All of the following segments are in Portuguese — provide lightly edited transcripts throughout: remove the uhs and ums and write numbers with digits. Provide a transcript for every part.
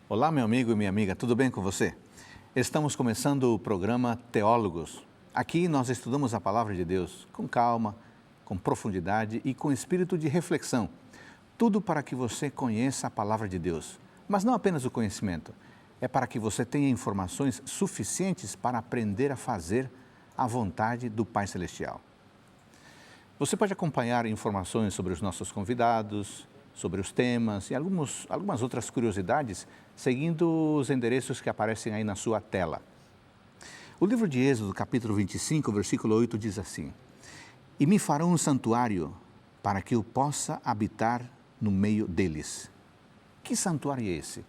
Olá, meu amigo e minha amiga, tudo bem com você? Estamos começando o programa Teólogos. Aqui nós estudamos a Palavra de Deus com calma, com profundidade e com espírito de reflexão. Tudo para que você conheça a Palavra de Deus. Mas não apenas o conhecimento, é para que você tenha informações suficientes para aprender a fazer a vontade do Pai Celestial. Você pode acompanhar informações sobre os nossos convidados, sobre os temas e algumas outras curiosidades, seguindo os endereços que aparecem aí na sua tela. O livro de Êxodo, capítulo 25, versículo 8, diz assim: E me farão um santuário para que eu possa habitar no meio deles. Que santuário é esse?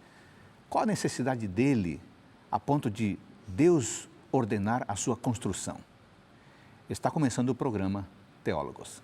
Qual a necessidade dele a ponto de Deus ordenar a sua construção? Está começando o programa Teólogos.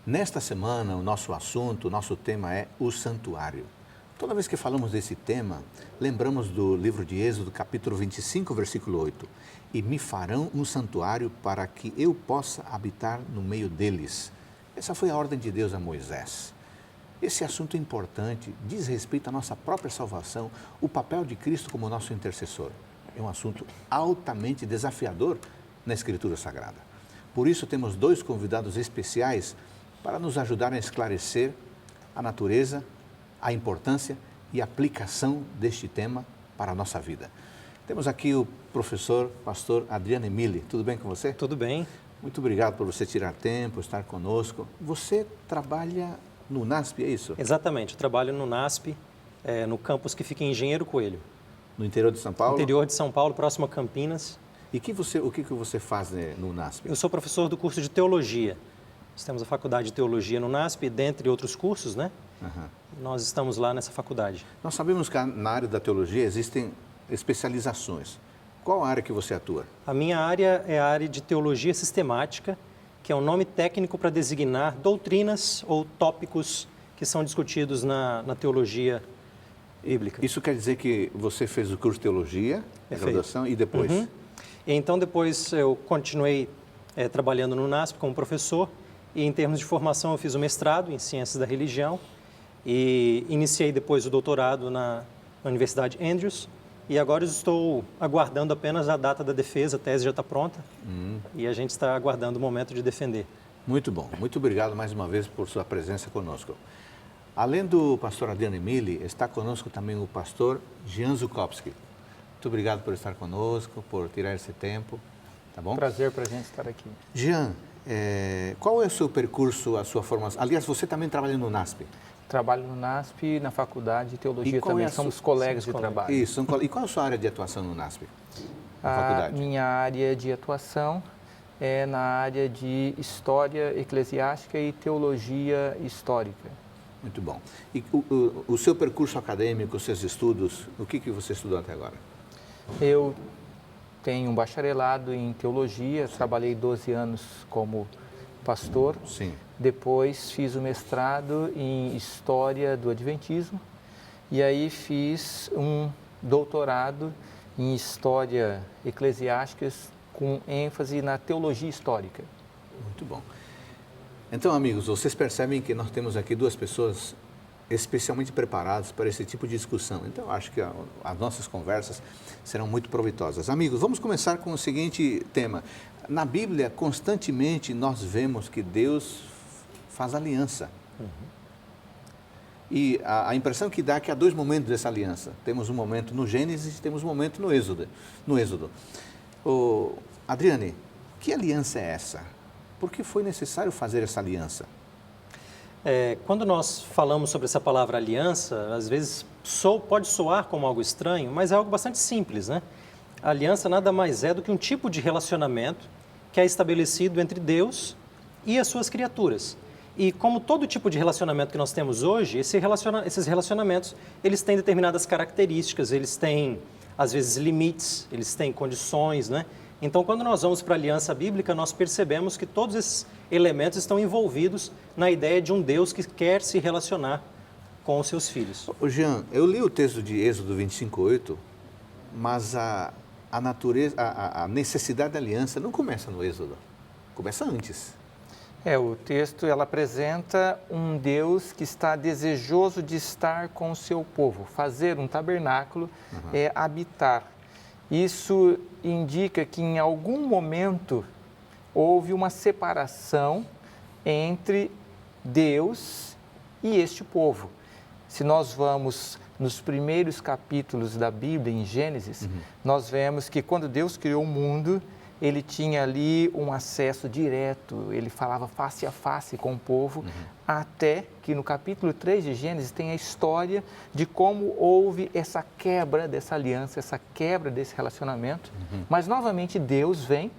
Nesta semana, o nosso tema é o santuário. Toda vez que falamos desse tema, lembramos do livro de Êxodo, capítulo 25, versículo 8. E me farão um santuário para que eu possa habitar no meio deles. Essa foi a ordem de Deus a Moisés. Esse assunto é importante, diz respeito à nossa própria salvação, o papel de Cristo como nosso intercessor. É um assunto altamente desafiador na Escritura Sagrada. Por isso, temos dois convidados especiais para nos ajudar a esclarecer a natureza, a importância e a aplicação deste tema para a nossa vida. Temos aqui o professor, pastor Adriano Emili. Tudo bem com você? Tudo bem. Muito obrigado por você tirar tempo, estar conosco. Você trabalha no NASP, é isso? Exatamente, eu trabalho no NASP, no campus que fica em Engenheiro Coelho. No interior de São Paulo? No interior de São Paulo, próximo a Campinas. E o que você faz no NASP? Eu sou professor do curso de Teologia. Nós temos a faculdade de Teologia no NASP, dentre outros cursos, né? Uhum. Nós estamos lá nessa faculdade. Nós sabemos que na área da teologia existem especializações. Qual a área que você atua? A minha área é a área de Teologia Sistemática, que é um nome técnico para designar doutrinas ou tópicos que são discutidos na teologia bíblica. Isso quer dizer que você fez o curso de Teologia, graduação, e depois? Uhum. E então depois eu continuei trabalhando no NASP como professor. E em termos de formação, eu fiz o mestrado em Ciências da Religião e iniciei depois o doutorado na Universidade Andrews. E agora estou aguardando apenas a data da defesa, a tese já está pronta e a gente está aguardando o momento de defender. Muito bom. Muito obrigado mais uma vez por sua presença conosco. Além do pastor Adriano Emili, está conosco também o pastor Jean Zukowski. Muito obrigado por estar conosco, por tirar esse tempo. Tá bom? Prazer para a gente estar aqui. Jean, qual é o seu percurso, a sua formação? Aliás, você também trabalha no NASP? Trabalho no NASP, na Faculdade de Teologia também, somos colegas de trabalho. Isso, e qual é a sua área de atuação no NASP? A minha área de atuação é na área de História Eclesiástica e Teologia Histórica. Muito bom. E o seu percurso acadêmico, os seus estudos, o que você estudou até agora? Eu tenho um bacharelado em Teologia, trabalhei 12 anos como pastor. Sim. Depois fiz o mestrado em História do Adventismo e aí fiz um doutorado em História Eclesiástica com ênfase na Teologia Histórica. Muito bom. Então, amigos, vocês percebem que nós temos aqui duas pessoas especialmente preparadas para esse tipo de discussão. Então, acho que as nossas conversas serão muito proveitosas. Amigos, vamos começar com o seguinte tema. Na Bíblia, constantemente, nós vemos que Deus faz aliança. E a impressão que dá é que há dois momentos dessa aliança. Temos um momento no Gênesis e temos um momento no Êxodo. Adriane, que aliança é essa? Por que foi necessário fazer essa aliança? Quando nós falamos sobre essa palavra aliança, às vezes pode soar como algo estranho, mas é algo bastante simples, né? A aliança nada mais é do que um tipo de relacionamento que é estabelecido entre Deus e as suas criaturas. E como todo tipo de relacionamento que nós temos hoje, esses relacionamentos, eles têm determinadas características, eles têm, às vezes, limites, eles têm condições, né? Então, quando nós vamos para a aliança bíblica, nós percebemos que todos esses elementos estão envolvidos na ideia de um Deus que quer se relacionar com os seus filhos. Ô Jean, eu li o texto de Êxodo 25:8, mas a natureza, a necessidade da aliança não começa no Êxodo, começa antes. O texto ela apresenta um Deus que está desejoso de estar com o seu povo. Fazer um tabernáculo é habitar. Isso indica que em algum momento houve uma separação entre Deus e este povo. Se nós vamos nos primeiros capítulos da Bíblia, em Gênesis, nós vemos que quando Deus criou o mundo, ele tinha ali um acesso direto, ele falava face a face com o povo, até que no capítulo 3 de Gênesis tem a história de como houve essa quebra dessa aliança, essa quebra desse relacionamento. Mas novamente Deus vem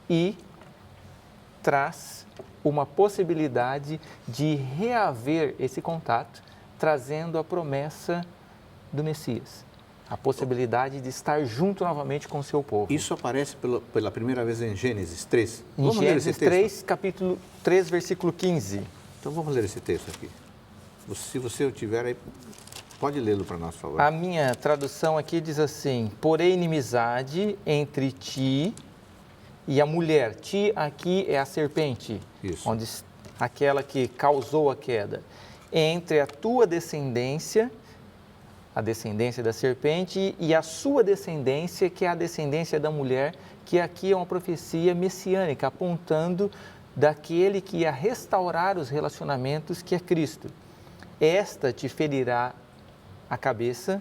e traz uma possibilidade de reaver esse contato, trazendo a promessa do Messias. A possibilidade de estar junto novamente com o seu povo. Isso aparece pela primeira vez em Gênesis 3. Em Gênesis 3, capítulo 3, versículo 15. Então vamos ler esse texto aqui. Se você tiver aí, pode lê-lo para nós, por favor. A minha tradução aqui diz assim: porém inimizade entre ti e a mulher. Ti aqui é a serpente, Isso. onde aquela que causou a queda. Entre a tua descendência, a descendência da serpente, e a sua descendência, que é a descendência da mulher, que aqui é uma profecia messiânica, apontando daquele que ia restaurar os relacionamentos, que é Cristo. Esta te ferirá a cabeça,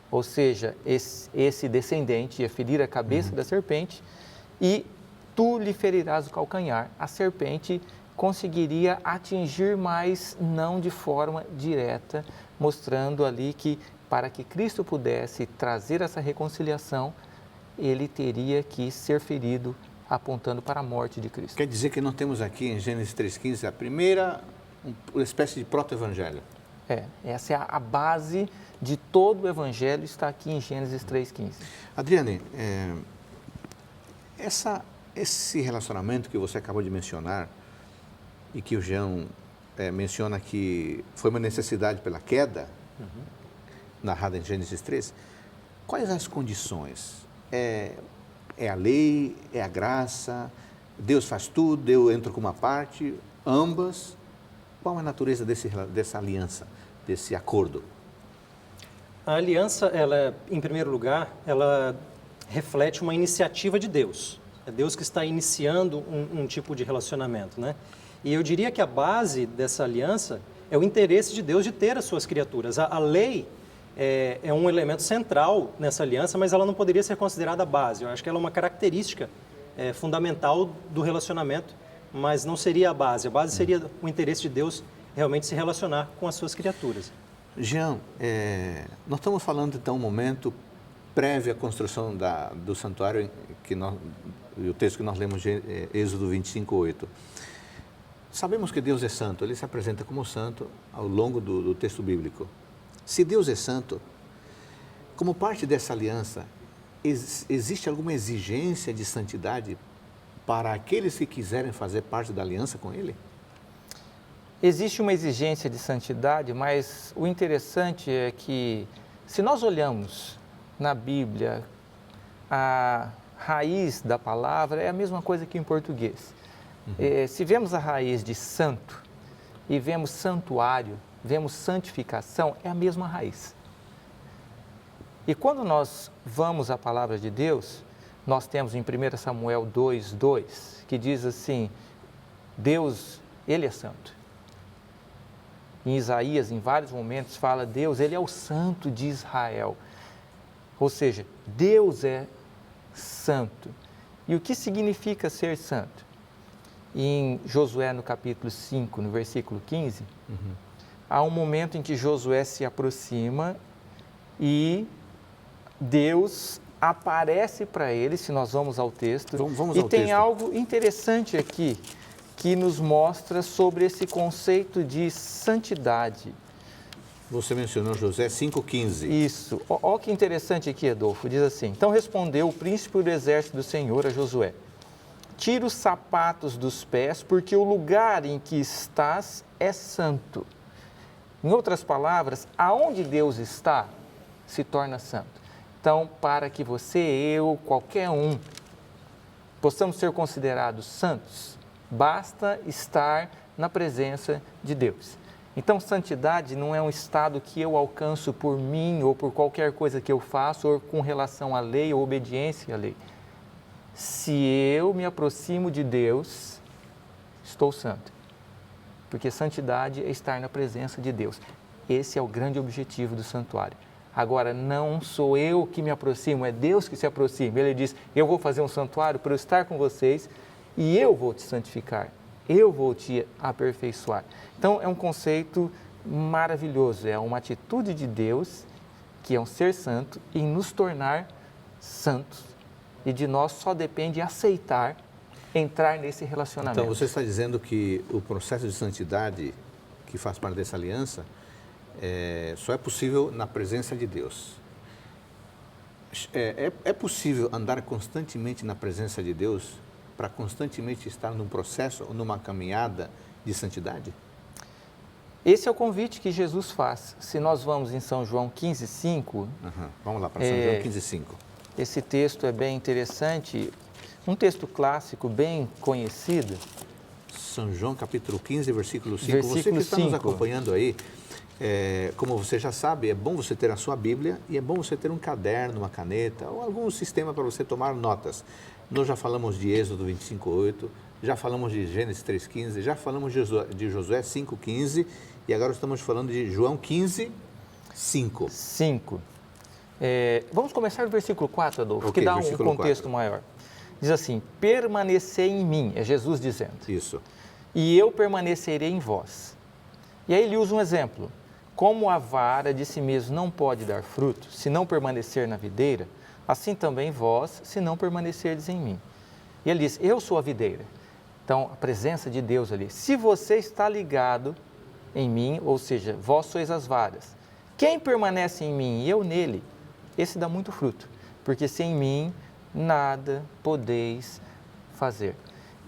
ou seja, esse descendente ia ferir a cabeça da serpente, e tu lhe ferirás o calcanhar. A serpente conseguiria atingir, mas não de forma direta, mostrando ali que para que Cristo pudesse trazer essa reconciliação, ele teria que ser ferido, apontando para a morte de Cristo. Quer dizer que nós temos aqui em Gênesis 3,15 a primeira uma espécie de proto-evangelho. Essa é a base de todo o evangelho, está aqui em Gênesis 3,15. Adriane, esse relacionamento que você acabou de mencionar e que o Jean menciona que foi uma necessidade pela queda, narrada em Gênesis 3, quais as condições? É a lei, é a graça, Deus faz tudo, eu entro com uma parte, ambas? Qual a natureza dessa aliança, desse acordo? A aliança, ela, em primeiro lugar, ela reflete uma iniciativa de Deus. É Deus que está iniciando um tipo de relacionamento, né? E eu diria que a base dessa aliança é o interesse de Deus de ter as suas criaturas. A lei é um elemento central nessa aliança, mas ela não poderia ser considerada a base. Eu acho que ela é uma característica fundamental do relacionamento, mas não seria a base. A base seria o interesse de Deus realmente se relacionar com as suas criaturas. Jean, nós estamos falando então um momento prévio à construção do santuário, o texto que nós lemos, Êxodo 25:8. Sabemos que Deus é santo, ele se apresenta como santo ao longo do texto bíblico. Se Deus é santo, como parte dessa aliança, existe alguma exigência de santidade para aqueles que quiserem fazer parte da aliança com ele? Existe uma exigência de santidade, mas o interessante é que, se nós olhamos na Bíblia, a raiz da palavra é a mesma coisa que em português. Se vemos a raiz de santo e vemos santuário, vemos santificação, é a mesma raiz. E quando nós vamos à palavra de Deus, nós temos em 1 Samuel 2:2, que diz assim: Deus, ele é santo. Em Isaías, em vários momentos, fala Deus, ele é o santo de Israel. Ou seja, Deus é santo. E o que significa ser santo? Em Josué, no capítulo 5, no versículo 15, há um momento em que Josué se aproxima e Deus aparece para ele, se nós vamos ao texto. Vamos e ao tem texto. algo interessante aqui, que nos mostra sobre esse conceito de santidade. Você mencionou Josué 5,15. Isso. Olha que interessante aqui, Adolfo. Diz assim: então respondeu o príncipe do exército do Senhor a Josué: tira os sapatos dos pés, porque o lugar em que estás é santo. Em outras palavras, aonde Deus está, se torna santo. Então, para que você, eu, qualquer um, possamos ser considerados santos, basta estar na presença de Deus. Então, santidade não é um estado que eu alcanço por mim ou por qualquer coisa que eu faço ou com relação à lei ou obediência à lei. Se eu me aproximo de Deus, estou santo. Porque santidade é estar na presença de Deus. Esse é o grande objetivo do santuário. Agora, não sou eu que me aproximo, é Deus que se aproxima. Ele diz: eu vou fazer um santuário para eu estar com vocês e eu vou te santificar, eu vou te aperfeiçoar. Então, é um conceito maravilhoso, é uma atitude de Deus, que é um ser santo, em nos tornar santos. E de nós só depende aceitar, entrar nesse relacionamento. Então, você está dizendo que o processo de santidade, que faz parte dessa aliança, só é possível na presença de Deus. É possível andar constantemente na presença de Deus para constantemente estar num processo, numa caminhada de santidade? Esse é o convite que Jesus faz. Se nós vamos em São João 15,5... Vamos lá para São João 15,5. Esse texto é bem interessante, um texto clássico, bem conhecido. São João capítulo 15, versículo 5. Versículo você que está 5. nos acompanhando aí, como você já sabe, é bom você ter a sua Bíblia e é bom você ter um caderno, uma caneta ou algum sistema para você tomar notas. Nós já falamos de Êxodo 25:8, já falamos de Gênesis 3:15, já falamos de Josué 5:15 e agora estamos falando de João 15:5. 5. Vamos começar do versículo 4, Adolfo, Okay, que dá um contexto 4. maior. Diz assim: permanecer em mim, é Jesus dizendo. Isso. E eu permanecerei em vós. E aí ele usa um exemplo. Como a vara de si mesmo não pode dar fruto, se não permanecer na videira, assim também vós, se não permanecerdes em mim. E ele diz: eu sou a videira. Então, a presença de Deus ali. Se você está ligado em mim, ou seja, vós sois as varas. Quem permanece em mim e eu nele, esse dá muito fruto. Porque sem mim, nada podeis fazer.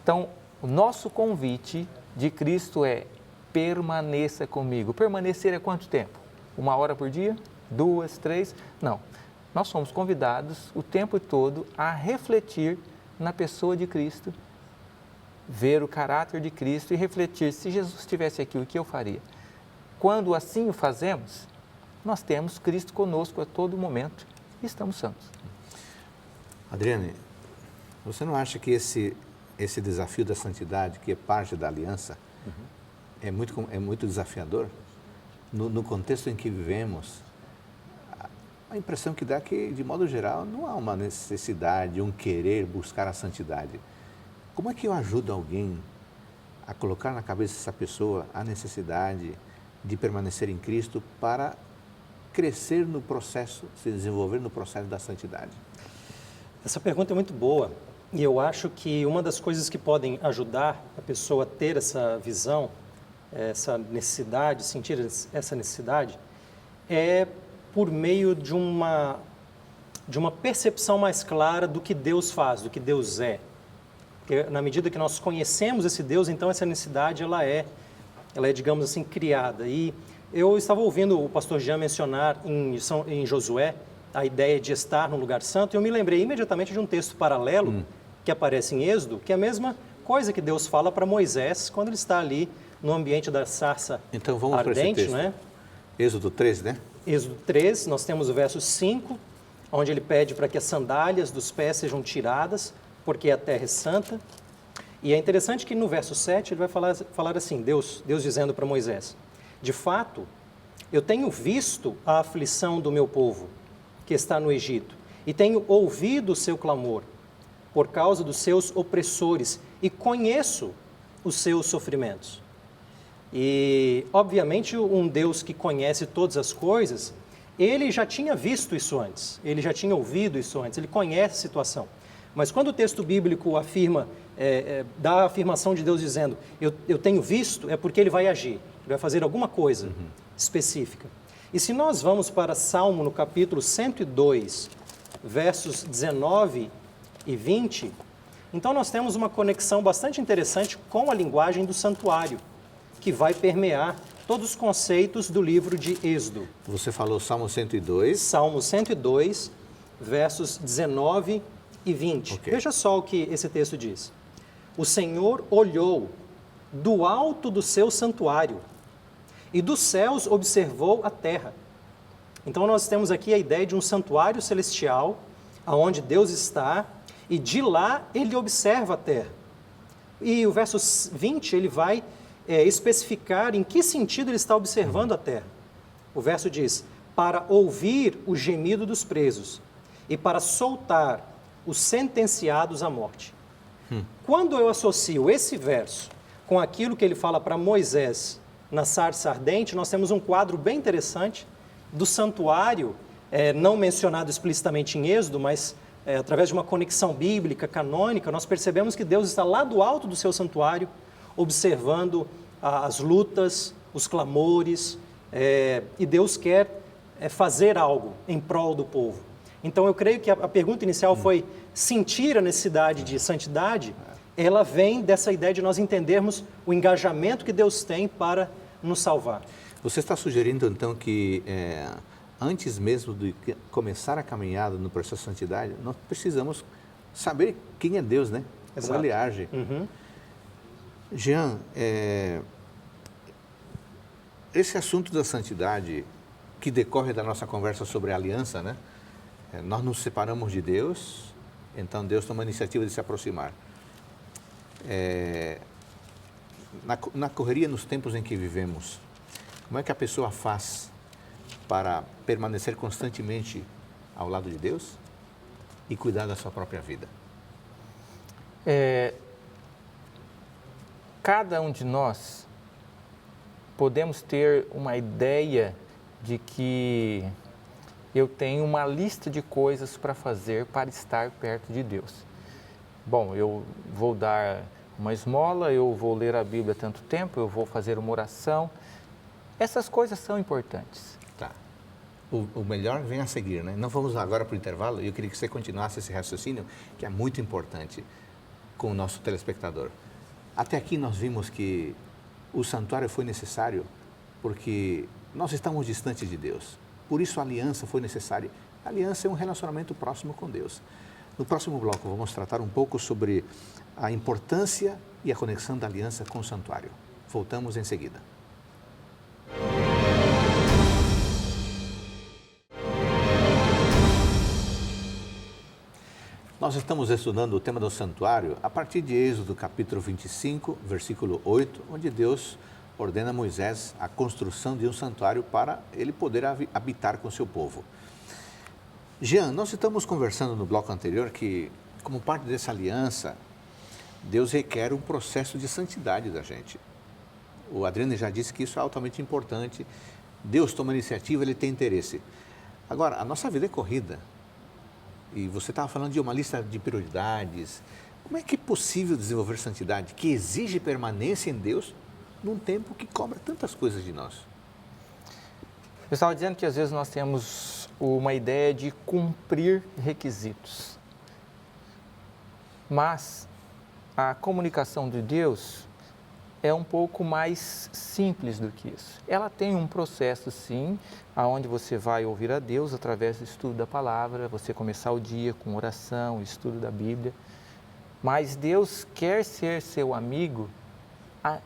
Então, o nosso convite de Cristo é: permaneça comigo. Permanecer é quanto tempo? 1 hora por dia? 2, 3? Não. Nós somos convidados o tempo todo a refletir na pessoa de Cristo, ver o caráter de Cristo e refletir: se Jesus estivesse aqui, o que eu faria? Quando assim o fazemos, nós temos Cristo conosco a todo momento e estamos santos. Adriane, você não acha que esse desafio da santidade, que é parte da aliança, é muito desafiador? No contexto em que vivemos, a impressão que dá é que, de modo geral, não há uma necessidade, um querer buscar a santidade. Como é que eu ajudo alguém a colocar na cabeça dessa pessoa a necessidade de permanecer em Cristo para crescer no processo, se desenvolver no processo da santidade? Essa pergunta é muito boa e eu acho que uma das coisas que podem ajudar a pessoa a ter essa visão, essa necessidade, sentir essa necessidade, é por meio de uma percepção mais clara do que Deus faz, do que Deus é. Porque na medida que nós conhecemos esse Deus, então essa necessidade ela é, digamos assim, criada. E eu estava ouvindo o pastor Jean mencionar em Josué a ideia de estar num lugar santo, e eu me lembrei imediatamente de um texto paralelo que aparece em Êxodo, que é a mesma coisa que Deus fala para Moisés quando ele está ali no ambiente da sarça então, vamos ardente, para esse texto. né? Êxodo 3, né? Êxodo 3, nós temos o verso 5, onde ele pede para que as sandálias dos pés sejam tiradas, porque a terra é santa. E é interessante que no verso 7 ele vai falar assim, Deus dizendo para Moisés: de fato, eu tenho visto a aflição do meu povo, que está no Egito, e tenho ouvido o seu clamor por causa dos seus opressores e conheço os seus sofrimentos. E, obviamente, um Deus que conhece todas as coisas, ele já tinha visto isso antes, ele já tinha ouvido isso antes, ele conhece a situação. Mas quando o texto bíblico afirma, dá a afirmação de Deus dizendo, eu tenho visto, é porque ele vai agir, ele vai fazer alguma coisa específica. E se nós vamos para Salmo no capítulo 102, versos 19 e 20, então nós temos uma conexão bastante interessante com a linguagem do santuário, que vai permear todos os conceitos do livro de Êxodo. Você falou Salmo 102. Salmo 102, versos 19 e 20. Ok. Veja só o que esse texto diz. O Senhor olhou do alto do seu santuário e dos céus observou a terra. Então nós temos aqui a ideia de um santuário celestial, aonde Deus está, e de lá ele observa a terra. E o verso 20 ele vai especificar em que sentido ele está observando a terra. O verso diz, para ouvir o gemido dos presos e para soltar os sentenciados à morte. Quando eu associo esse verso com aquilo que ele fala para Moisés na sarça ardente, nós temos um quadro bem interessante do santuário, não mencionado explicitamente em Êxodo, mas através de uma conexão bíblica, canônica, nós percebemos que Deus está lá do alto do seu santuário, observando as lutas, os clamores, e Deus quer fazer algo em prol do povo. Então eu creio que a pergunta inicial foi sentir a necessidade de santidade, ela vem dessa ideia de nós entendermos o engajamento que Deus tem para nos salvar. Você está sugerindo então que antes mesmo de começar a caminhada no processo de santidade, nós precisamos saber quem é Deus, né? Exato. Como ele age. Jean, esse assunto da santidade que decorre da nossa conversa sobre a aliança, né? Nós nos separamos de Deus, então Deus toma a iniciativa de se aproximar. Na correria, nos tempos em que vivemos, como é que a pessoa faz para permanecer constantemente ao lado de Deus e cuidar da sua própria vida? Cada um de nós podemos ter uma ideia de que eu tenho uma lista de coisas para fazer para estar perto de Deus. Bom, eu vou dar uma esmola, eu vou ler a Bíblia tanto tempo, eu vou fazer uma oração. Essas coisas são importantes. Tá. O melhor vem a seguir, né? Não vamos agora para o intervalo, e eu queria que você continuasse esse raciocínio, que é muito importante com o nosso telespectador. Até aqui nós vimos que o santuário foi necessário porque nós estamos distantes de Deus. Por isso a aliança foi necessária. A aliança é um relacionamento próximo com Deus. No próximo bloco vamos tratar um pouco sobre a importância e a conexão da aliança com o santuário. Voltamos em seguida. Nós estamos estudando o tema do santuário a partir de Êxodo capítulo 25, versículo 8, onde Deus ordena a Moisés a construção de um santuário para ele poder habitar com seu povo. Jean, nós estamos conversando no bloco anterior que, como parte dessa aliança, Deus requer um processo de santidade da gente. O Adriano já disse que isso é altamente importante. Deus toma iniciativa, ele tem interesse. Agora, a nossa vida é corrida. E você estava falando de uma lista de prioridades. Como é que é possível desenvolver santidade que exige permanência em Deus num tempo que cobra tantas coisas de nós? Eu estava dizendo que às vezes nós temos uma ideia de cumprir requisitos. Mas a comunicação de Deus é um pouco mais simples do que isso. Ela tem um processo, sim, aonde você vai ouvir a Deus através do estudo da palavra, você começar o dia com oração, estudo da Bíblia. Mas Deus quer ser seu amigo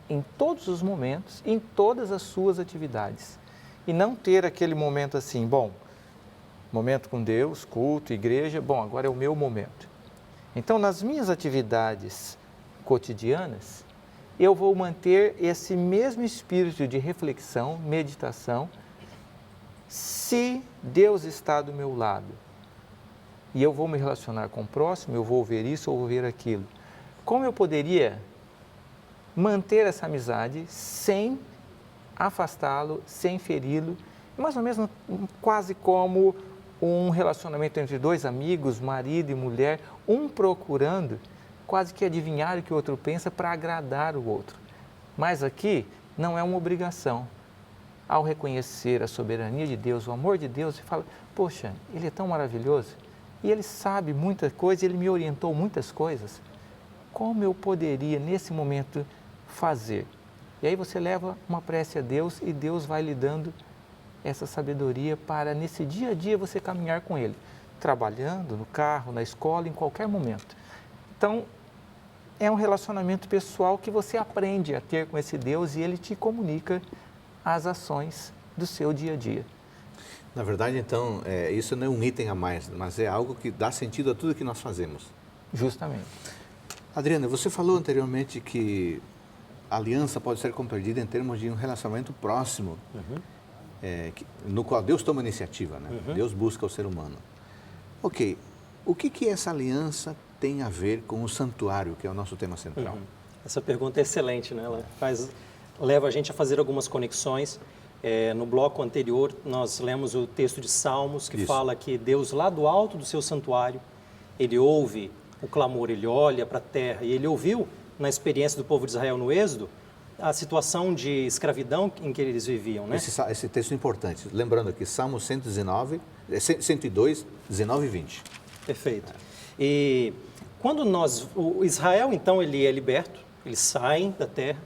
em todos os momentos, em todas as suas atividades. E não ter aquele momento assim, bom, momento com Deus, culto, igreja, bom, agora é o meu momento. Então, nas minhas atividades cotidianas, eu vou manter esse mesmo espírito de reflexão, meditação, se Deus está do meu lado. E eu vou me relacionar com o próximo, eu vou ver isso ou vou ver aquilo. Como eu poderia manter essa amizade sem afastá-lo, sem feri-lo, mais ou menos quase como um relacionamento entre dois amigos, marido e mulher, um procurando quase que adivinhar o que o outro pensa para agradar o outro. Mas aqui não é uma obrigação. ao reconhecer a soberania de Deus, o amor de Deus, você fala, poxa, Ele é tão maravilhoso, e Ele sabe muita coisa, Ele me orientou muitas coisas, como eu poderia, nesse momento, fazer? E aí você leva uma prece a Deus e Deus vai lhe dando essa sabedoria para, nesse dia a dia, você caminhar com Ele, trabalhando, no carro, na escola, em qualquer momento. Então, é um relacionamento pessoal que você aprende a ter com esse Deus e Ele te comunica as ações do seu dia a dia. Na verdade, então, isso não é um item a mais, mas é algo que dá sentido a tudo que nós fazemos. Justamente. Adriana, você falou anteriormente que a aliança pode ser compreendida em termos de um relacionamento próximo, no qual Deus toma iniciativa, né? Deus busca o ser humano. Ok, o que essa aliança tem a ver com o santuário, que é o nosso tema central? Essa pergunta é excelente, né? Ela leva a gente a fazer algumas conexões. No bloco anterior, nós lemos o texto de Salmos, que fala que Deus, lá do alto do seu santuário, Ele ouve o clamor, Ele olha para a terra, e Ele ouviu, na experiência do povo de Israel no Êxodo, a situação de escravidão em que eles viviam, né? Esse texto é importante. Lembrando aqui, Salmos 102, 19 e 20. Perfeito. E quando o Israel, então, ele é liberto, eles saem da terra,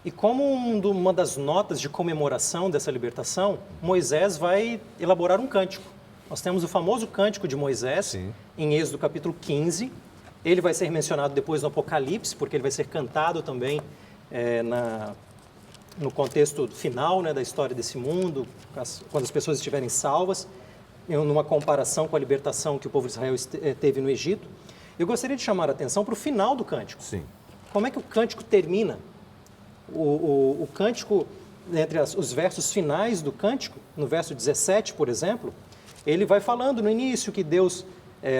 e como uma das notas de comemoração dessa libertação, Moisés vai elaborar um cântico. Nós temos o famoso cântico de Moisés, em Êxodo capítulo 15. Ele vai ser mencionado depois no Apocalipse, porque ele vai ser cantado também no contexto final, né, da história desse mundo, quando as pessoas estiverem salvas, numa comparação com a libertação que o povo de Israel teve no Egito. Eu gostaria de chamar a atenção para o final do cântico. Sim. Como é que o cântico termina? O cântico, entre os versos finais do cântico, no verso 17, por exemplo, ele vai falando no início que Deus,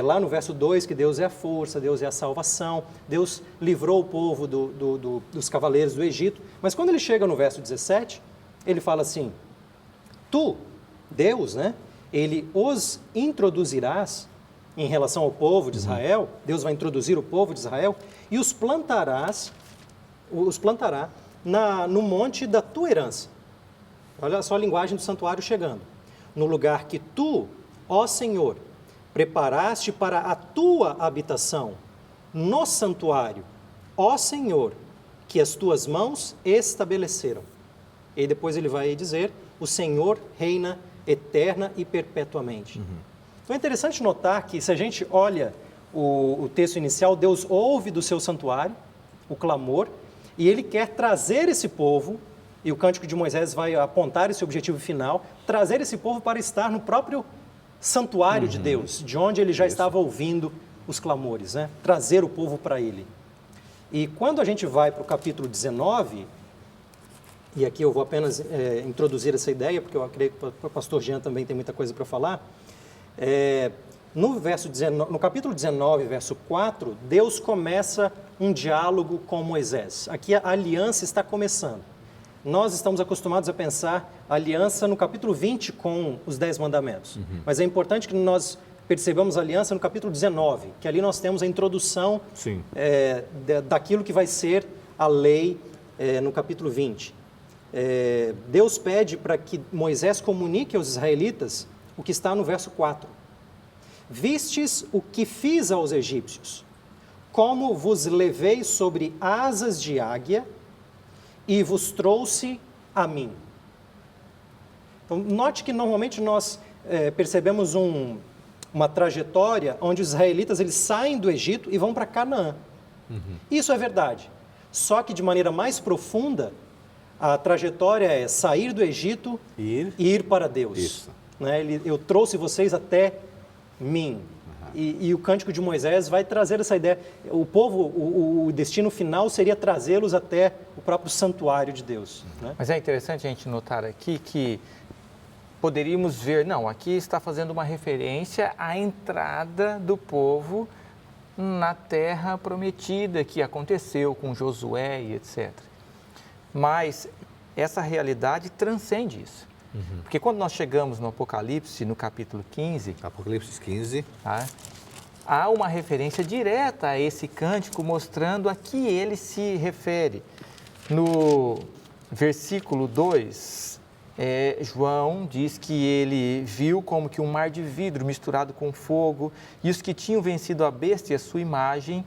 lá no verso 2, que Deus é a força, Deus é a salvação, Deus livrou o povo dos cavaleiros do Egito. Mas quando ele chega no verso 17, ele fala assim, tu, Deus, né, Ele os introduzirás em relação ao povo de Israel, Deus vai introduzir o povo de Israel e os plantará no monte da tua herança. Olha só a linguagem do santuário chegando. No lugar que tu, ó Senhor, preparaste para a tua habitação, no santuário, ó Senhor, que as tuas mãos estabeleceram. E depois ele vai dizer, o Senhor reina eterna e perpetuamente. Então é interessante notar que, se a gente olha o texto inicial, Deus ouve do seu santuário o clamor, e Ele quer trazer esse povo, e o Cântico de Moisés vai apontar esse objetivo final, trazer esse povo para estar no próprio santuário de Deus, de onde Ele já estava ouvindo os clamores, né? Trazer o povo para Ele. E quando a gente vai para o capítulo 19, e aqui eu vou apenas introduzir essa ideia, porque eu acredito que o pastor Jean também tem muita coisa para falar. No capítulo 19, verso 4, Deus começa um diálogo com Moisés. Aqui a aliança está começando. Nós estamos acostumados a pensar a aliança no capítulo 20 com os 10 mandamentos. Mas é importante que nós percebamos a aliança no capítulo 19, que ali nós temos a introdução daquilo que vai ser a lei no capítulo 20. Deus pede para que Moisés comunique aos israelitas o que está no verso 4. Vistes o que fiz aos egípcios, como vos levei sobre asas de águia e vos trouxe a mim. Então, note que normalmente nós percebemos uma trajetória onde os israelitas eles saem do Egito e vão para Canaã. Isso é verdade. Só que de maneira mais profunda, a trajetória é sair do Egito e ir para Deus. Isso. Né? Eu trouxe vocês até mim. E o Cântico de Moisés vai trazer essa ideia. O povo, o destino final seria trazê-los até o próprio santuário de Deus. Né? Mas é interessante a gente notar aqui que poderíamos ver, não, aqui está fazendo uma referência à entrada do povo na terra prometida que aconteceu com Josué e etc. Mas essa realidade transcende isso. Porque quando nós chegamos no Apocalipse, no capítulo 15... Apocalipse 15. Há uma referência direta a esse cântico, mostrando a que ele se refere. No versículo 2, João diz que ele viu como que um mar de vidro misturado com fogo, e os que tinham vencido a besta e a sua imagem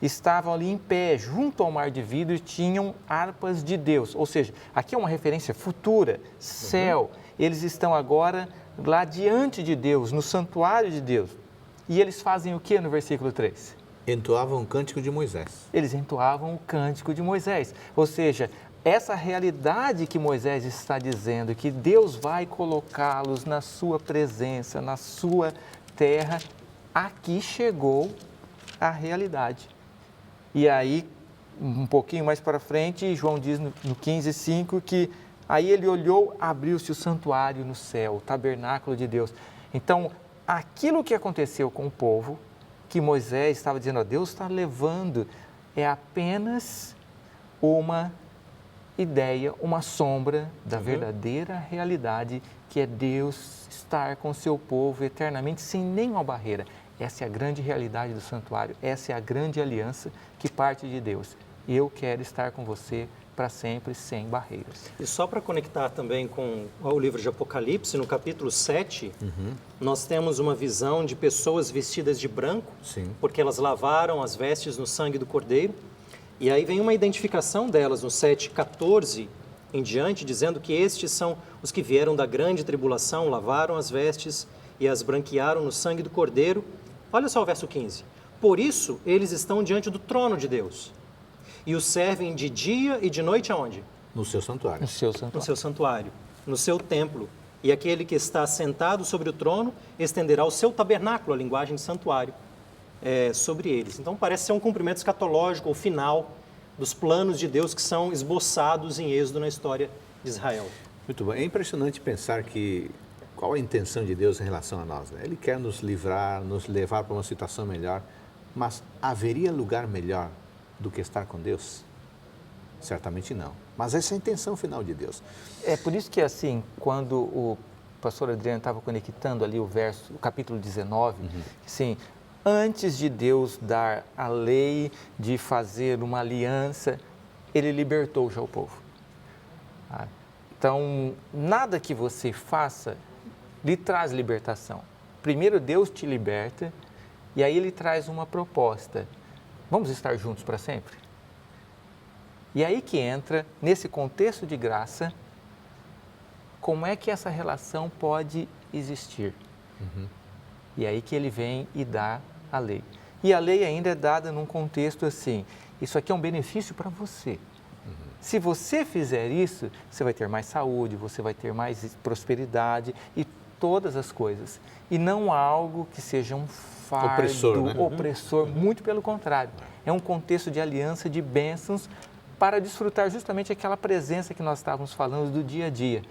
estavam ali em pé, junto ao mar de vidro, e tinham harpas de Deus. Ou seja, aqui é uma referência futura, céu. Eles estão agora lá diante de Deus, no santuário de Deus. E eles fazem o que no versículo 3? Entoavam o cântico de Moisés. Eles entoavam o cântico de Moisés. Ou seja, essa realidade que Moisés está dizendo, que Deus vai colocá-los na sua presença, na sua terra, aqui chegou a realidade. E aí, um pouquinho mais para frente, João diz no 15:5 que aí ele olhou, abriu-se o santuário no céu, o tabernáculo de Deus. Então, aquilo que aconteceu com o povo, que Moisés estava dizendo, ó, Deus está levando, é apenas uma ideia, uma sombra da verdadeira realidade, que é Deus estar com o seu povo eternamente, sem nenhuma barreira. Essa é a grande realidade do santuário, essa é a grande aliança que parte de Deus. Eu quero estar com você para sempre, sem barreiras. E só para conectar também com o livro de Apocalipse, no capítulo 7, nós temos uma visão de pessoas vestidas de branco, Sim. porque elas lavaram as vestes no sangue do Cordeiro. E aí vem uma identificação delas no 7:14 em diante, dizendo que estes são os que vieram da grande tribulação, lavaram as vestes e as branquearam no sangue do Cordeiro. Olha só o verso 15. Por isso, eles estão diante do trono de Deus e o servem de dia e de noite aonde? No seu santuário. No seu santuário. No seu santuário, no seu templo. E aquele que está sentado sobre o trono estenderá o seu tabernáculo, a linguagem de santuário, sobre eles. Então parece ser um cumprimento escatológico, ou final, dos planos de Deus que são esboçados em Êxodo na história de Israel. Muito bom. É impressionante pensar que qual a intenção de Deus em relação a nós, né? Ele quer nos livrar, nos levar para uma situação melhor, mas haveria lugar melhor do que estar com Deus? Certamente não. Mas essa é a intenção final de Deus. É por isso que, assim, quando o pastor Adriano estava conectando ali o capítulo 19, assim, antes de Deus dar a lei de fazer uma aliança, ele libertou já o povo. Então, nada que você faça lhe traz libertação. Primeiro Deus te liberta e aí ele traz uma proposta. Vamos estar juntos para sempre? E aí que entra, nesse contexto de graça, como é que essa relação pode existir? E aí que ele vem e dá a lei. E a lei ainda é dada num contexto assim, isso aqui é um benefício para você. Se você fizer isso, você vai ter mais saúde, você vai ter mais prosperidade e todas as coisas. E não algo que seja um fardo, opressor, né? opressor, muito pelo contrário. É um contexto de aliança, de bênçãos, para desfrutar justamente aquela presença que nós estávamos falando do dia a dia.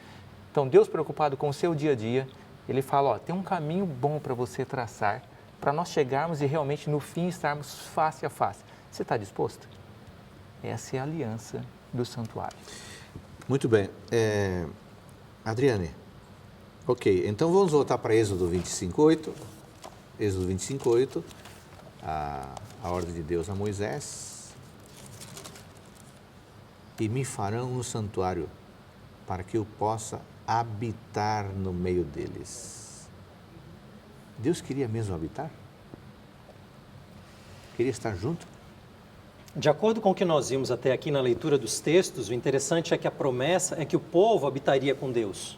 Então, Deus preocupado com o seu dia a dia, Ele fala, ó, tem um caminho bom para você traçar, para nós chegarmos e realmente no fim estarmos face a face. Você está disposto? Essa é a aliança do santuário. Muito bem. Adriane, ok, então vamos voltar para Êxodo 25:8. Êxodo 25:8, a ordem de Deus a Moisés. E me farão um santuário para que eu possa habitar no meio deles. Deus queria mesmo habitar? Queria estar junto? De acordo com o que nós vimos até aqui na leitura dos textos, o interessante é que a promessa é que o povo habitaria com Deus.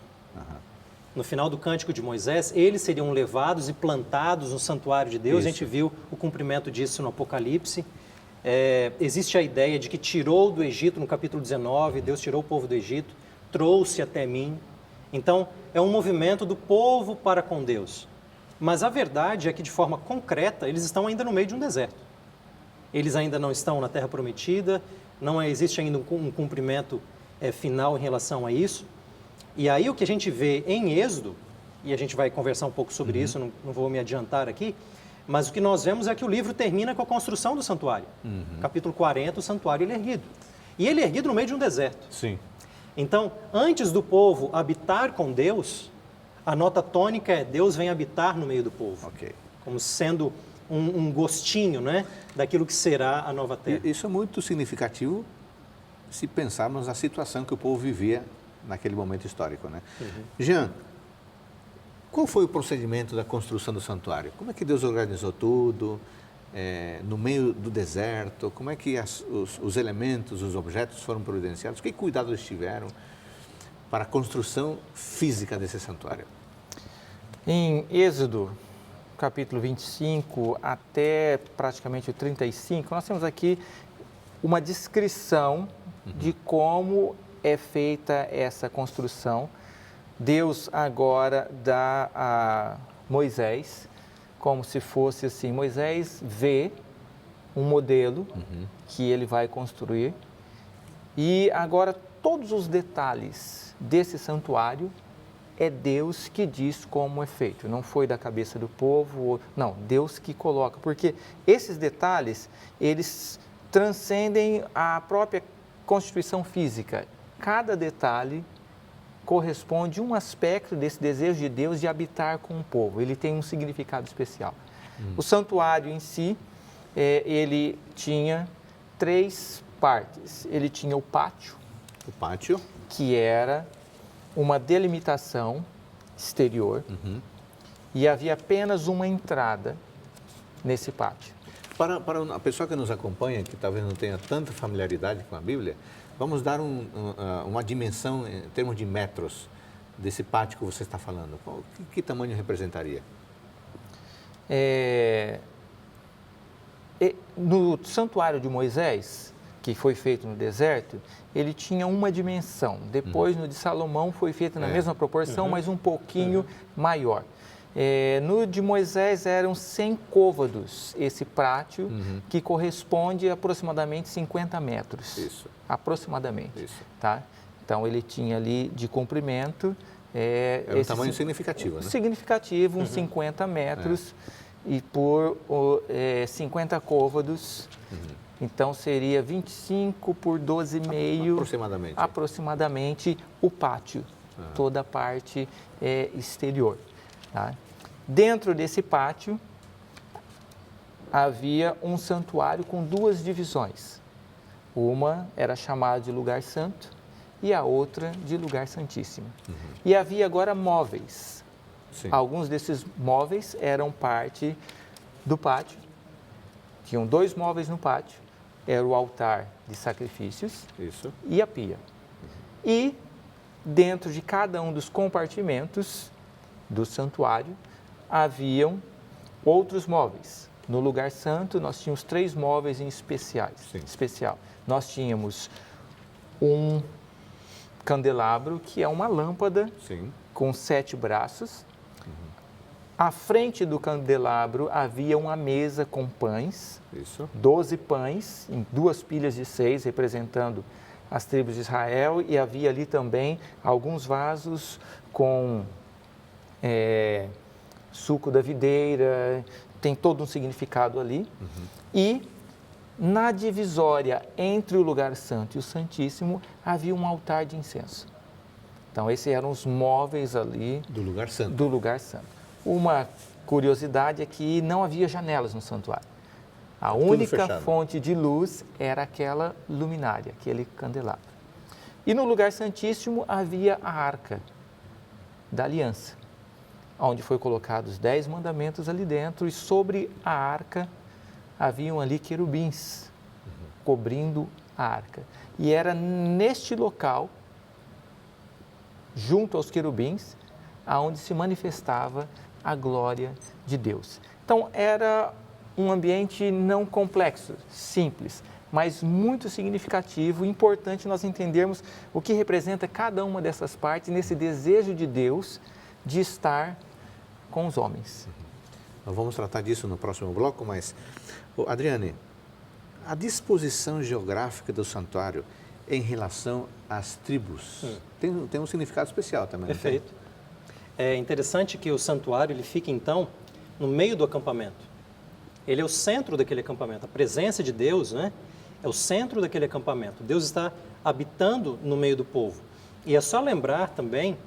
No final do Cântico de Moisés, eles seriam levados e plantados no santuário de Deus. Isso. A gente viu o cumprimento disso no Apocalipse. Existe a ideia de que tirou do Egito, no capítulo 19, Deus tirou o povo do Egito, trouxe até mim. Então, é um movimento do povo para com Deus. Mas a verdade é que, de forma concreta, eles estão ainda no meio de um deserto. Eles ainda não estão na Terra Prometida, não existe ainda um cumprimento final em relação a isso. E aí o que a gente vê em Êxodo, e a gente vai conversar um pouco sobre isso, não vou me adiantar aqui, mas o que nós vemos é que o livro termina com a construção do santuário. Capítulo 40, o santuário ele é erguido. E ele é erguido no meio de um deserto. Sim. Então, antes do povo habitar com Deus, a nota tônica é Deus vem habitar no meio do povo. Ok. Como sendo um gostinho, né, daquilo que será a nova terra. Isso é muito significativo se pensarmos na situação que o povo vivia naquele momento histórico, né? Jean, qual foi o procedimento da construção do santuário? Como é que Deus organizou tudo? No meio do deserto? Como é que os elementos, os objetos foram providenciados? Que cuidados eles tiveram para a construção física desse santuário? Em Êxodo, capítulo 25 até praticamente o 35, nós temos aqui uma descrição de como é feita essa construção. Deus agora dá a Moisés, como se fosse assim, Moisés vê um modelo que ele vai construir e agora todos os detalhes desse santuário é Deus que diz como é feito, não foi da cabeça do povo, não, Deus que coloca, porque esses detalhes, eles transcendem a própria constituição física. Cada detalhe corresponde a um aspecto desse desejo de Deus de habitar com o povo, ele tem um significado especial. O santuário em si, ele tinha 3 partes, ele tinha o pátio, que era uma delimitação exterior e havia apenas uma entrada nesse pátio. Para a pessoa que nos acompanha, que talvez não tenha tanta familiaridade com a Bíblia, vamos dar uma dimensão em termos de metros desse pátio que você está falando. Que tamanho representaria? No santuário de Moisés, que foi feito no deserto, ele tinha uma dimensão. Depois, no de Salomão, foi feito na mesma proporção, mas um pouquinho maior. No de Moisés eram 100 côvados, esse pátio, que corresponde a aproximadamente 50 metros. Isso. Aproximadamente. Isso. Tá? Então, ele tinha ali de comprimento... Era um tamanho significativo, né? Significativo, uns 50 metros e por 50 côvados. Então, seria 25 por 12,5 aproximadamente o pátio, toda a parte exterior. Tá? Dentro desse pátio, havia um santuário com 2 divisões. Uma era chamada de lugar santo e a outra de lugar santíssimo. E havia agora móveis. Sim. Alguns desses móveis eram parte do pátio. Tinham 2 móveis no pátio. Era o altar de sacrifícios e a pia. E dentro de cada um dos compartimentos do santuário haviam outros móveis. No lugar santo nós tínhamos 3 móveis em especial. Nós tínhamos um candelabro, que é uma lâmpada com 7 braços. À frente do candelabro havia uma mesa com pães, 12 pães, em 2 pilhas de 6, representando as tribos de Israel, e havia ali também alguns vasos com suco da videira, tem todo um significado ali. E na divisória entre o lugar santo e o santíssimo havia um altar de incenso. Então, esses eram os móveis ali do lugar santo. Uma curiosidade é que não havia janelas no santuário. A única fonte de luz era aquela luminária, aquele candelabro. E no lugar santíssimo havia a arca da aliança, onde foi colocados os 10 mandamentos ali dentro, e sobre a arca haviam ali querubins cobrindo a arca. E era neste local, junto aos querubins, aonde se manifestava a glória de Deus. Então, era um ambiente não complexo, simples, mas muito significativo, importante nós entendermos o que representa cada uma dessas partes nesse desejo de Deus de estar com os homens. Nós vamos tratar disso no próximo bloco, mas, Adriane, a disposição geográfica do santuário em relação às tribos tem um significado especial também. Perfeito. É interessante que o santuário ele fica, então, no meio do acampamento. Ele é o centro daquele acampamento. A presença de Deus, né, é o centro daquele acampamento. Deus está habitando no meio do povo. E é só lembrar também